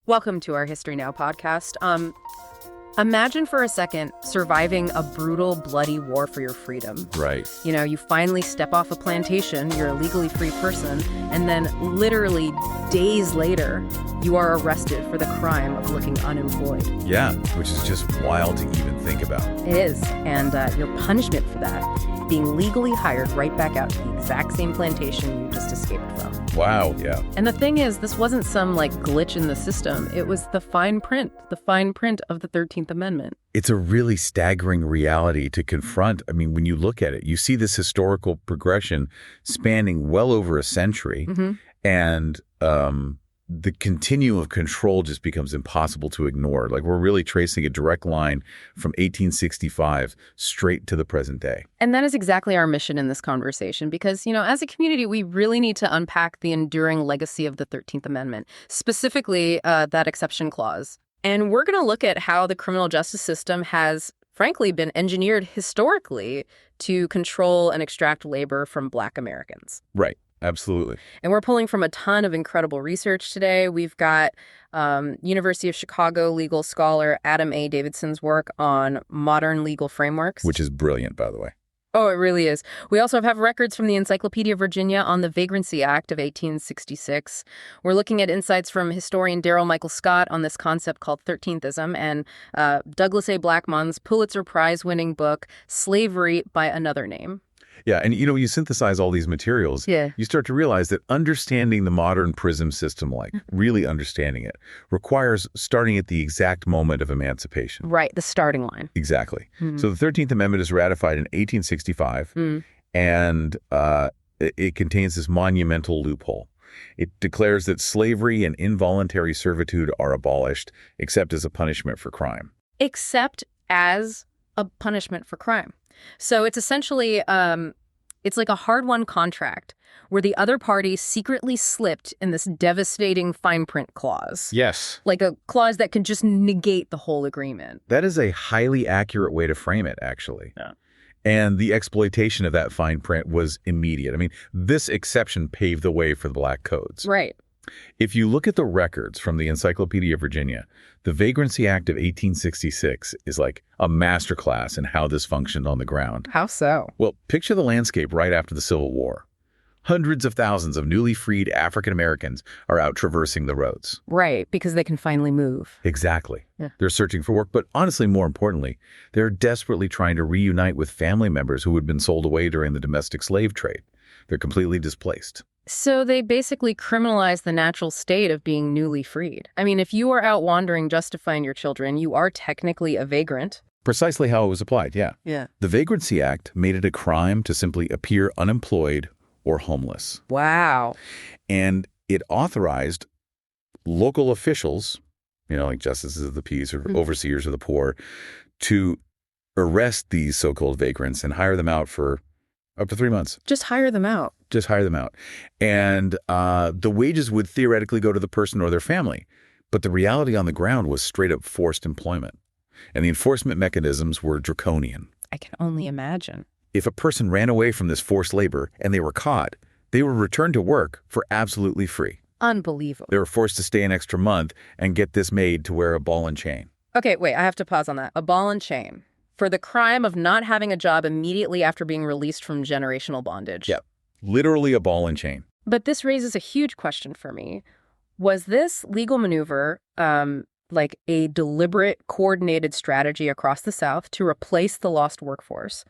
Welcome to our History Now podcast. Imagine for a second surviving a brutal, bloody war for your freedom. Right. You know, you finally step off a plantation, you're a legally free person, and then literally days later, you are arrested for the crime of looking unemployed. Yeah, which is just wild to even think about. It is. And your punishment for that, being legally hired right back out to the exact same plantation you just escaped from. Wow, yeah. And the thing is, this wasn't some glitch in the system. It was the fine print of the 13th Amendment. It's a really staggering reality to confront. I mean, when you look at it, you see this historical progression spanning well over a century, and the continuum of control just becomes impossible to ignore. Like, we're really tracing a direct line from 1865 straight to the present day. And that is exactly our mission in this conversation because, you know, as a community, we really need to unpack the enduring legacy of the 13th Amendment, specifically that exception clause. And we're going to look at how the criminal justice system has, frankly, been engineered historically to control and extract labor from Black Americans. Right. Absolutely. And we're pulling from a ton of incredible research today. We've got University of Chicago legal scholar Adam A. Davidson's work on modern legal frameworks. Which is brilliant, by the way. Oh, it really is. We also have records from the Encyclopedia of Virginia on the Vagrancy Act of 1866. We're looking at insights from historian Darrell Michael Scott on this concept called 13thism and Douglas A. Blackmon's Pulitzer Prize-winning book, Slavery by Another Name. Yeah, and you know, you synthesize all these materials, you start to realize that understanding the modern PRISM system, really understanding it, requires starting at the exact moment of emancipation. Right, the starting line. Exactly. So the 13th Amendment is ratified in 1865, and it contains this monumental loophole. It declares that slavery and involuntary servitude are abolished, except as a punishment for crime. Except as a punishment for crime. So it's essentially, it's like a hard-won contract where the other party secretly slipped in this devastating fine print clause. Yes. Like a clause that can just negate the whole agreement. That is a highly accurate way to frame it, actually. Yeah. And the exploitation of that fine print was immediate. I mean, this exception paved the way for the Black Codes. Right. If you look at the records from the Encyclopedia of Virginia, the Vagrancy Act of 1866 is like a masterclass in how this functioned on the ground. How so? Well, picture the landscape right after the Civil War. Hundreds of thousands of newly freed African Americans are out traversing the roads. Right, because they can finally move. Exactly. Yeah. They're searching for work, but honestly, more importantly, they're desperately trying to reunite with family members who had been sold away during the domestic slave trade. They're completely displaced. So they basically criminalize the natural state of being newly freed. I mean, if you are out wandering justifying your children, you are technically a vagrant. Precisely how it was applied, yeah. Yeah. The Vagrancy Act made it a crime to simply appear unemployed or homeless. Wow. And it authorized local officials, you know, like justices of the peace or overseers of the poor, to arrest these so-called vagrants and hire them out for up to 3 months. Just hire them out. Just hire them out. And the wages would theoretically go to the person or their family. But the reality on the ground was straight up forced employment. And the enforcement mechanisms were draconian. I can only imagine. If a person ran away from this forced labor and they were caught, they were returned to work for absolutely free. Unbelievable. They were forced to stay an extra month and get this maid to wear a ball and chain. Okay, wait, I have to pause on that. A ball and chain. For the crime of not having a job immediately after being released from generational bondage. Yep. Literally a ball and chain. But this raises a huge question for me. Was this legal maneuver like a deliberate, coordinated strategy across the South to replace the lost workforce?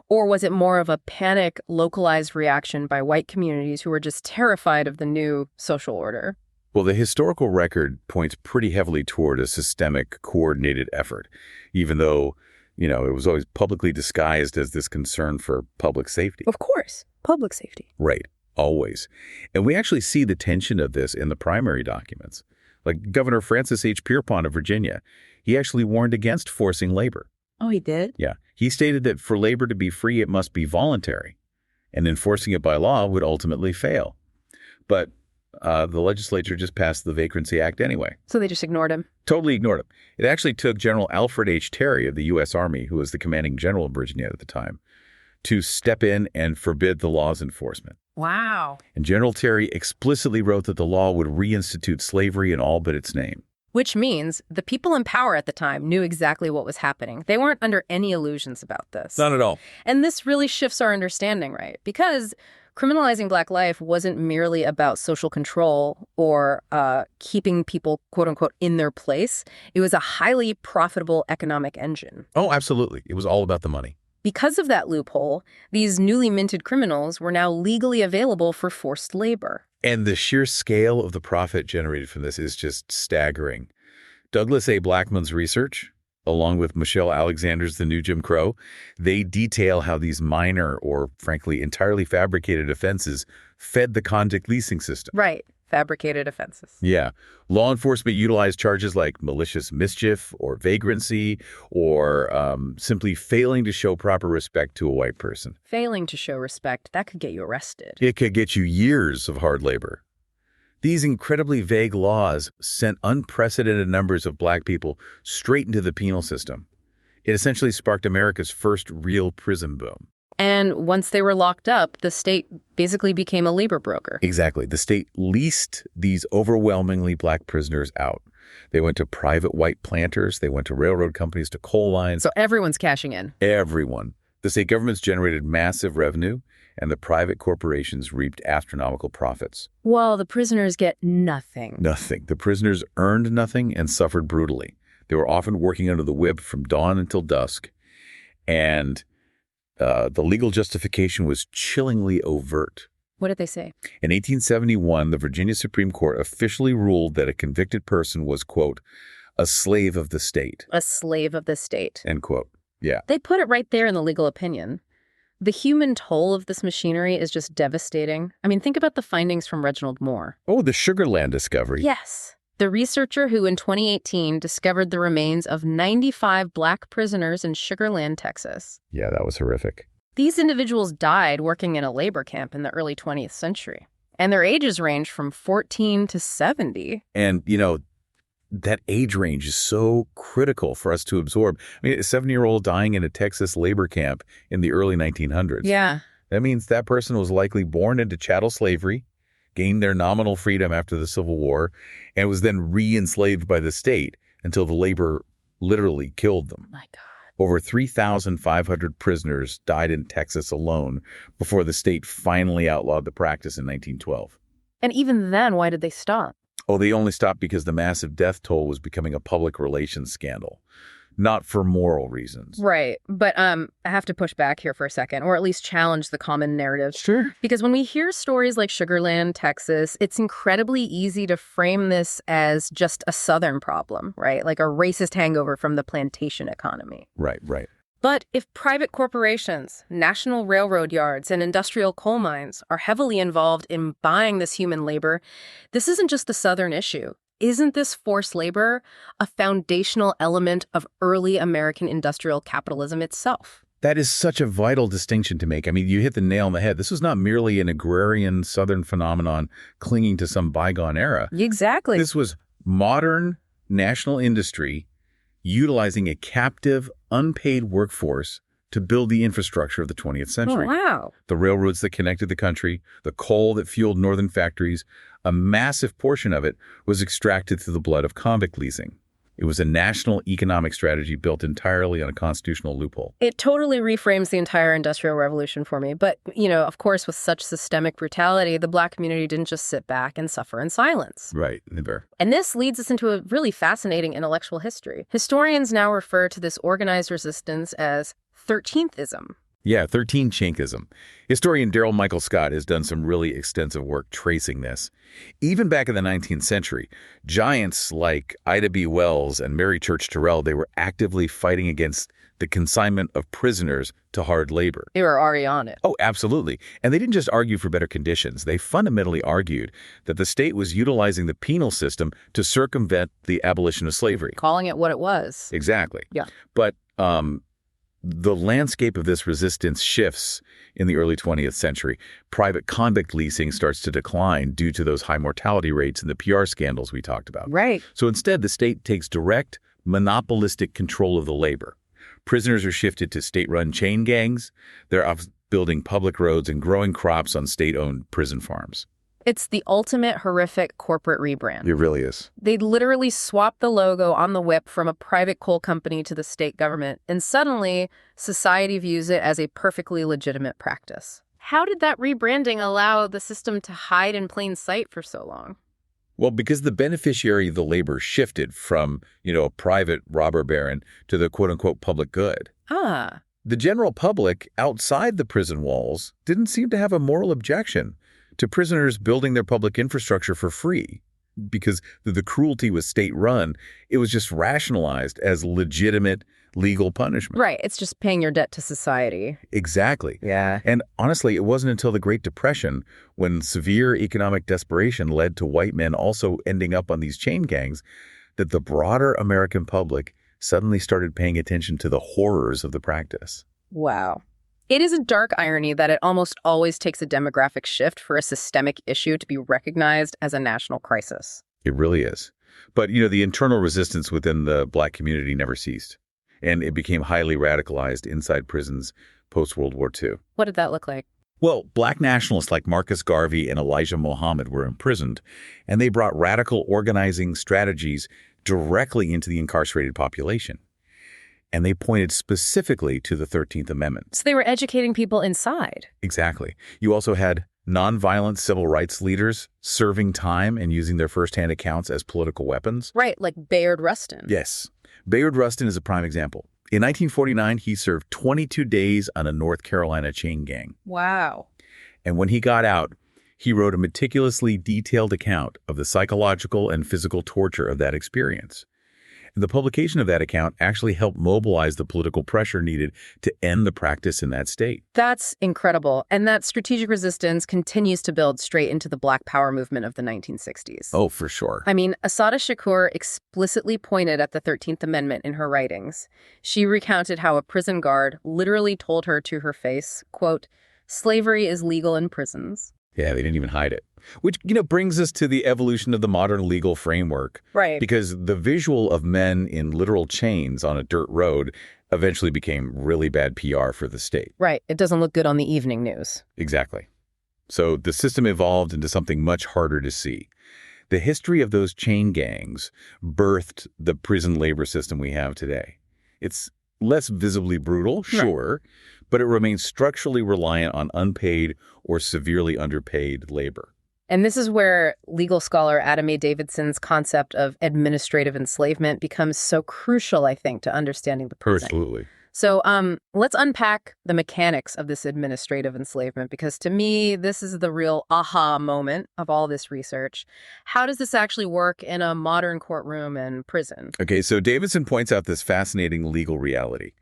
Or was it more of a panic, localized reaction by white communities who were just terrified of the new social order? Well, the historical record points pretty heavily toward a systemic, coordinated effort, even though, you know, it was always publicly disguised as this concern for public safety. Of course, public safety. Right, always. And we actually see the tension of this in the primary documents. Like Governor Francis H. Pierpont of Virginia, he actually warned against forcing labor. Oh, he did? Yeah. He stated that for labor to be free, it must be voluntary, and enforcing it by law would ultimately fail. But the legislature just passed the Vagrancy Act anyway. So they just ignored him? Totally ignored him. It actually took General Alfred H. Terry of the U.S. Army, who was the commanding general of Virginia at the time, to step in and forbid the law's enforcement. Wow. And General Terry explicitly wrote that the law would reinstitute slavery in all but its name. Which means the people in power at the time knew exactly what was happening. They weren't under any illusions about this. Not at all. And this really shifts our understanding, right? Because criminalizing Black life wasn't merely about social control or keeping people, quote unquote, in their place. It was a highly profitable economic engine. Oh, absolutely. It was all about the money. Because of that loophole, these newly minted criminals were now legally available for forced labor. And the sheer scale of the profit generated from this is just staggering. Douglas A. Blackmun's research, along with Michelle Alexander's The New Jim Crow, they detail how these minor or, frankly, entirely fabricated offenses fed the convict leasing system. Right. Fabricated offenses. Yeah. Law enforcement utilized charges like malicious mischief or vagrancy or simply failing to show proper respect to a white person. Failing to show respect, that could get you arrested. It could get you years of hard labor. These incredibly vague laws sent unprecedented numbers of Black people straight into the penal system. It essentially sparked America's first real prison boom. And once they were locked up, the state basically became a labor broker. Exactly. The state leased these overwhelmingly Black prisoners out. They went to private white planters. They went to railroad companies, to coal lines. So everyone's cashing in. Everyone. The state governments generated massive revenue, and the private corporations reaped astronomical profits. Well, the prisoners get nothing. Nothing. The prisoners earned nothing and suffered brutally. They were often working under the whip from dawn until dusk, and the legal justification was chillingly overt. What did they say? In 1871, the Virginia Supreme Court officially ruled that a convicted person was, quote, a slave of the state. A slave of the state. End quote. Yeah. They put it right there in the legal opinion. The human toll of this machinery is just devastating. I mean, think about the findings from Reginald Moore. Oh, the Sugar Land discovery. Yes. The researcher who in 2018 discovered the remains of 95 Black prisoners in Sugar Land, Texas. Yeah, that was horrific. These individuals died working in a labor camp in the early 20th century. And their ages range from 14 to 70. And, that age range is so critical for us to absorb. I mean, a 7-year-old dying in a Texas labor camp in the early 1900s. Yeah. That means that person was likely born into chattel slavery, gained their nominal freedom after the Civil War, and was then re-enslaved by the state until the labor literally killed them. My God. Over 3,500 prisoners died in Texas alone before the state finally outlawed the practice in 1912. And even then, why did they stop? Oh, they only stopped because the massive death toll was becoming a public relations scandal, not for moral reasons. Right. But I have to push back here for a second, or at least challenge the common narrative. Sure. Because when we hear stories like Sugar Land, Texas, it's incredibly easy to frame this as just a Southern problem, right? Like a racist hangover from the plantation economy. Right. But if private corporations, national railroad yards, and industrial coal mines are heavily involved in buying this human labor, this isn't just a Southern issue. Isn't this forced labor a foundational element of early American industrial capitalism itself? That is such a vital distinction to make. I mean, you hit the nail on the head. This was not merely an agrarian Southern phenomenon clinging to some bygone era. Exactly. This was modern national industry utilizing a captive, unpaid workforce to build the infrastructure of the 20th century. Oh, wow. The railroads that connected the country, the coal that fueled northern factories, a massive portion of it was extracted through the blood of convict leasing. It was a national economic strategy built entirely on a constitutional loophole. It totally reframes the entire Industrial Revolution for me. But, of course, with such systemic brutality, the Black community didn't just sit back and suffer in silence. Right, never. And this leads us into a really fascinating intellectual history. Historians now refer to this organized resistance as 13thism. Yeah, 13-chinkism. Historian Daryl Michael Scott has done some really extensive work tracing this. Even back in the 19th century, giants like Ida B. Wells and Mary Church Terrell, they were actively fighting against the consignment of prisoners to hard labor. They were already on it. Oh, absolutely. And they didn't just argue for better conditions. They fundamentally argued that the state was utilizing the penal system to circumvent the abolition of slavery. Calling it what it was. Exactly. Yeah. But the landscape of this resistance shifts in the early 20th century. Private convict leasing starts to decline due to those high mortality rates and the PR scandals we talked about. Right. So instead, the state takes direct, monopolistic control of the labor. Prisoners are shifted to state-run chain gangs. They're off building public roads and growing crops on state-owned prison farms. It's the ultimate horrific corporate rebrand. It really is. They literally swapped the logo on the whip from a private coal company to the state government, and suddenly society views it as a perfectly legitimate practice. How did that rebranding allow the system to hide in plain sight for so long? Well, because the beneficiary of the labor shifted from, a private robber baron to the quote-unquote public good. Ah. The general public outside the prison walls didn't seem to have a moral objection to prisoners building their public infrastructure for free. Because the cruelty was state-run, it was just rationalized as legitimate legal punishment. Right. It's just paying your debt to society. Exactly. Yeah. And honestly, it wasn't until the Great Depression, when severe economic desperation led to white men also ending up on these chain gangs, that the broader American public suddenly started paying attention to the horrors of the practice. Wow. It is a dark irony that it almost always takes a demographic shift for a systemic issue to be recognized as a national crisis. It really is. But, the internal resistance within the Black community never ceased. And it became highly radicalized inside prisons post-World War II. What did that look like? Well, Black nationalists like Marcus Garvey and Elijah Muhammad were imprisoned, and they brought radical organizing strategies directly into the incarcerated population. And they pointed specifically to the 13th Amendment. So they were educating people inside. Exactly. You also had nonviolent civil rights leaders serving time and using their firsthand accounts as political weapons. Right, like Bayard Rustin. Yes. Bayard Rustin is a prime example. In 1949, he served 22 days on a North Carolina chain gang. Wow. And when he got out, he wrote a meticulously detailed account of the psychological and physical torture of that experience. And the publication of that account actually helped mobilize the political pressure needed to end the practice in that state. That's incredible. And that strategic resistance continues to build straight into the Black Power movement of the 1960s. Oh, for sure. I mean, Assata Shakur explicitly pointed at the 13th Amendment in her writings. She recounted how a prison guard literally told her to her face, quote, "Slavery is legal in prisons." Yeah, they didn't even hide it. Which, brings us to the evolution of the modern legal framework. Right. Because the visual of men in literal chains on a dirt road eventually became really bad PR for the state. Right. It doesn't look good on the evening news. Exactly. So the system evolved into something much harder to see. The history of those chain gangs birthed the prison labor system we have today. It's less visibly brutal, sure, but it remains structurally reliant on unpaid or severely underpaid labor. And this is where legal scholar Adam A. Davidson's concept of administrative enslavement becomes so crucial, I think, to understanding the prison. Absolutely. So let's unpack the mechanics of this administrative enslavement, because to me, this is the real aha moment of all this research. How does this actually work in a modern courtroom and prison? Okay, so Davidson points out this fascinating legal reality.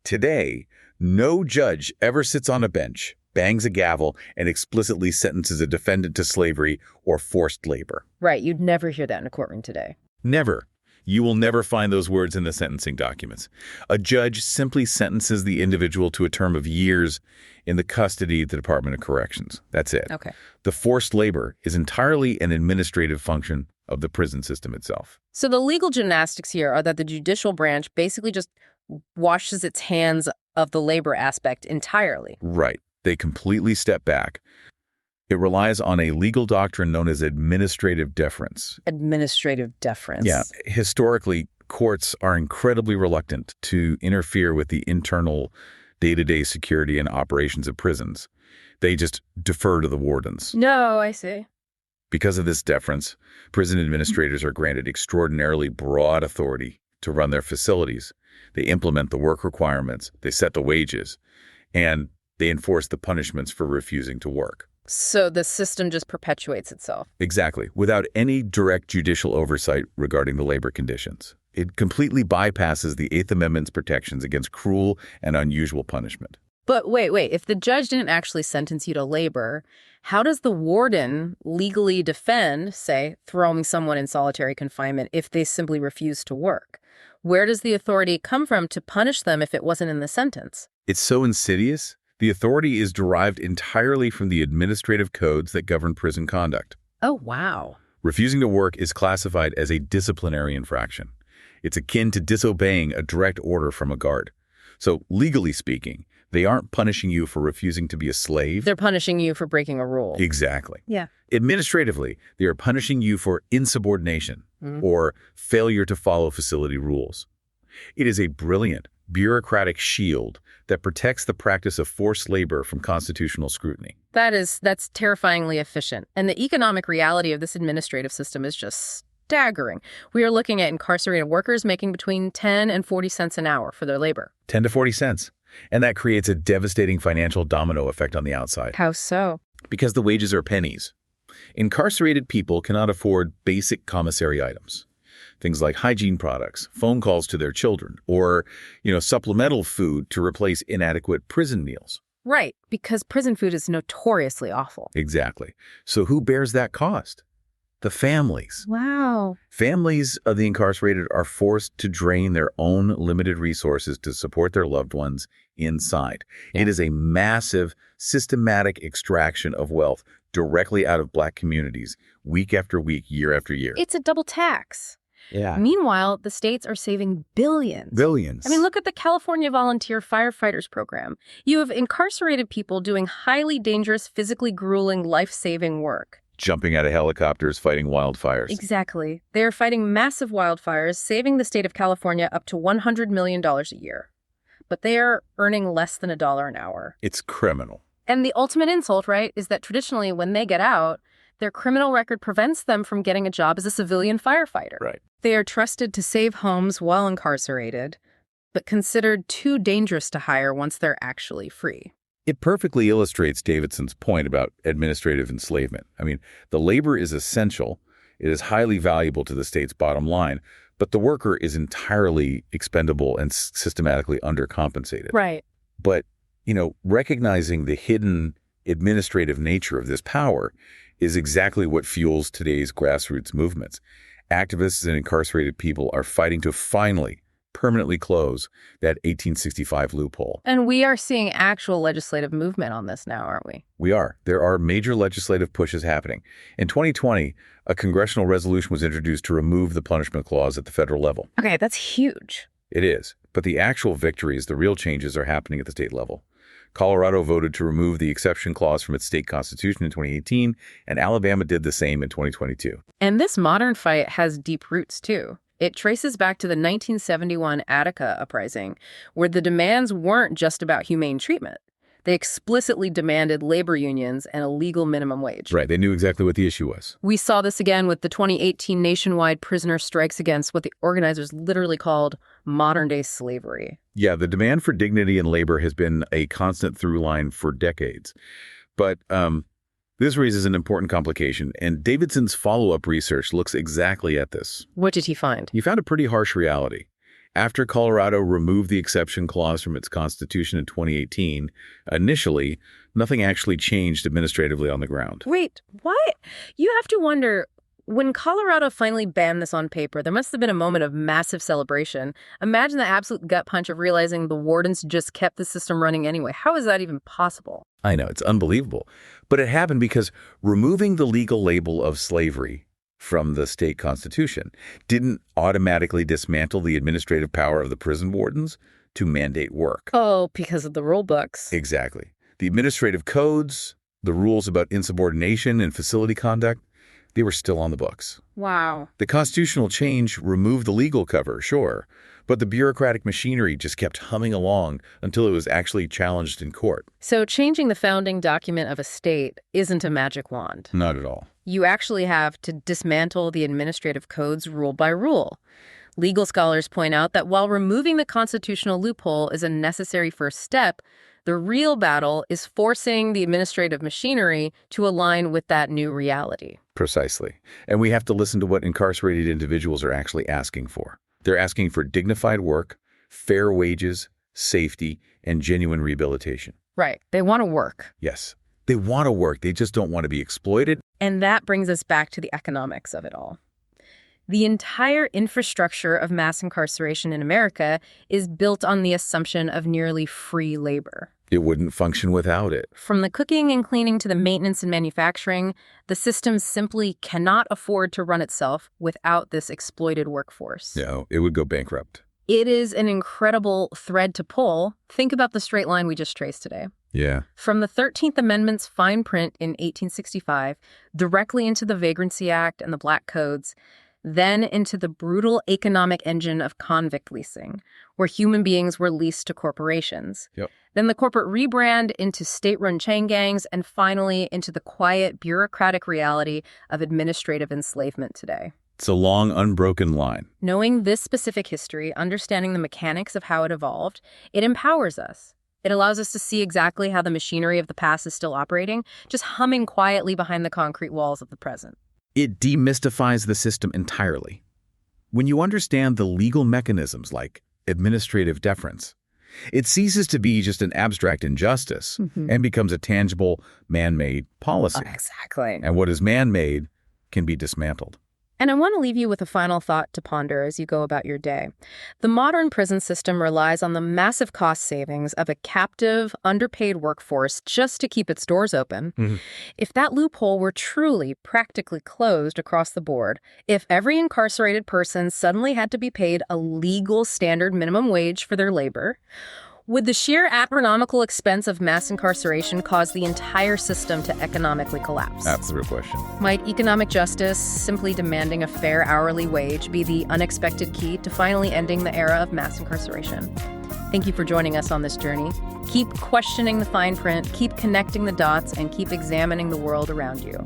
Today, no judge ever sits on a bench, bangs a gavel, and explicitly sentences a defendant to slavery or forced labor. Right, you'd never hear that in a courtroom today. Never. You will never find those words in the sentencing documents. A judge simply sentences the individual to a term of years in the custody of the Department of Corrections. That's it. Okay. The forced labor is entirely an administrative function of the prison system itself. So the legal gymnastics here are that the judicial branch basically just washes its hands of the labor aspect entirely. Right. They completely step back. It relies on a legal doctrine known as administrative deference. Administrative deference. Yeah. Historically, courts are incredibly reluctant to interfere with the internal day-to-day security and operations of prisons. They just defer to the wardens. No, I see. Because of this deference, prison administrators are granted extraordinarily broad authority to run their facilities. They implement the work requirements, they set the wages, and they enforce the punishments for refusing to work. So the system just perpetuates itself. Exactly, without any direct judicial oversight regarding the labor conditions. It completely bypasses the Eighth Amendment's protections against cruel and unusual punishment. But wait, if the judge didn't actually sentence you to labor, how does the warden legally defend, say, throwing someone in solitary confinement if they simply refuse to work? Where does the authority come from to punish them if it wasn't in the sentence? It's so insidious. The authority is derived entirely from the administrative codes that govern prison conduct. Oh, wow. Refusing to work is classified as a disciplinary infraction. It's akin to disobeying a direct order from a guard. So, legally speaking, they aren't punishing you for refusing to be a slave. They're punishing you for breaking a rule. Exactly. Yeah. Administratively, they are punishing you for insubordination or failure to follow facility rules. It is a brilliant, bureaucratic shield that protects the practice of forced labor from constitutional scrutiny. That's terrifyingly efficient. And the economic reality of this administrative system is just staggering. We are looking at incarcerated workers making between 10 and 40 cents an hour for their labor. 10 to 40 cents. And that creates a devastating financial domino effect on the outside. How so? Because the wages are pennies. Incarcerated people cannot afford basic commissary items. Things like hygiene products, phone calls to their children, or, supplemental food to replace inadequate prison meals. Right, because prison food is notoriously awful. Exactly. So who bears that cost? The families. Wow. Families of the incarcerated are forced to drain their own limited resources to support their loved ones inside. It is a massive, systematic extraction of wealth directly out of Black communities, week after week, year after year. It's a double tax. Yeah. Meanwhile, the states are saving billions. Billions. I mean, look at the California Volunteer Firefighters Program. You have incarcerated people doing highly dangerous, physically grueling, life-saving work. Jumping out of helicopters, fighting wildfires. Exactly. They are fighting massive wildfires, saving the state of California up to $100 million a year. But they are earning less than $1 an hour. It's criminal. And the ultimate insult, right, is that traditionally when they get out, their criminal record prevents them from getting a job as a civilian firefighter. Right. They are trusted to save homes while incarcerated, but considered too dangerous to hire once they're actually free. It perfectly illustrates Davidson's point about administrative enslavement. I mean, the labor is essential. It is highly valuable to the state's bottom line, but the worker is entirely expendable and systematically undercompensated. Right. But, recognizing the hidden administrative nature of this power is exactly what fuels today's grassroots movements. Activists and incarcerated people are fighting to finally permanently close that 1865 loophole. And we are seeing actual legislative movement on this now, aren't we? We are. There are major legislative pushes happening. In 2020, a congressional resolution was introduced to remove the punishment clause at the federal level. Okay, that's huge. It is. But the actual victories, the real changes, are happening at the state level. Colorado voted to remove the exception clause from its state constitution in 2018, and Alabama did the same in 2022. And this modern fight has deep roots, too. It traces back to the 1971 Attica uprising, where the demands weren't just about humane treatment. They explicitly demanded labor unions and a legal minimum wage. Right. They knew exactly what the issue was. We saw this again with the 2018 nationwide prisoner strikes against what the organizers literally called modern-day slavery. Yeah, the demand for dignity in labor has been a constant through line for decades. But this raises an important complication, and Davidson's follow-up research looks exactly at this. What did he find? He found a pretty harsh reality. After Colorado removed the exception clause from its constitution in 2018, initially, nothing actually changed administratively on the ground. Wait, what? You have to wonder, when Colorado finally banned this on paper, there must have been a moment of massive celebration. Imagine the absolute gut punch of realizing the wardens just kept the system running anyway. How is that even possible? I know, it's unbelievable. But it happened because removing the legal label of slavery from the state constitution didn't automatically dismantle the administrative power of the prison wardens to mandate work. Oh, because of the rule books. Exactly. The administrative codes, the rules about insubordination and facility conduct, they were still on the books. Wow. The constitutional change removed the legal cover, sure, but the bureaucratic machinery just kept humming along until it was actually challenged in court. So changing the founding document of a state isn't a magic wand. Not at all. You actually have to dismantle the administrative codes rule by rule. Legal scholars point out that while removing the constitutional loophole is a necessary first step, the real battle is forcing the administrative machinery to align with that new reality. Precisely. And we have to listen to what incarcerated individuals are actually asking for. They're asking for dignified work, fair wages, safety, and genuine rehabilitation. Right. They want to work. Yes. They want to work. They just don't want to be exploited. And that brings us back to the economics of it all. The entire infrastructure of mass incarceration in America is built on the assumption of nearly free labor. It wouldn't function without it. From the cooking and cleaning to the maintenance and manufacturing, the system simply cannot afford to run itself without this exploited workforce. No, it would go bankrupt. It is an incredible thread to pull. Think about the straight line we just traced today. Yeah. From the 13th Amendment's fine print in 1865, directly into the Vagrancy Act and the Black Codes, then into the brutal economic engine of convict leasing, where human beings were leased to corporations. Yep. Then the corporate rebrand into state-run chain gangs, and finally into the quiet, bureaucratic reality of administrative enslavement today. It's a long, unbroken line. Knowing this specific history, understanding the mechanics of how it evolved, it empowers us. It allows us to see exactly how the machinery of the past is still operating, just humming quietly behind the concrete walls of the present. It demystifies the system entirely. When you understand the legal mechanisms like administrative deference, it ceases to be just an abstract injustice and becomes a tangible, man-made policy. Exactly. And what is man-made can be dismantled. And I want to leave you with a final thought to ponder as you go about your day. The modern prison system relies on the massive cost savings of a captive, underpaid workforce just to keep its doors open. If that loophole were truly practically closed across the board, if every incarcerated person suddenly had to be paid a legal standard minimum wage for their labor, would the sheer astronomical expense of mass incarceration cause the entire system to economically collapse? That's the real question. Might economic justice, simply demanding a fair hourly wage, be the unexpected key to finally ending the era of mass incarceration? Thank you for joining us on this journey. Keep questioning the fine print, keep connecting the dots, and keep examining the world around you.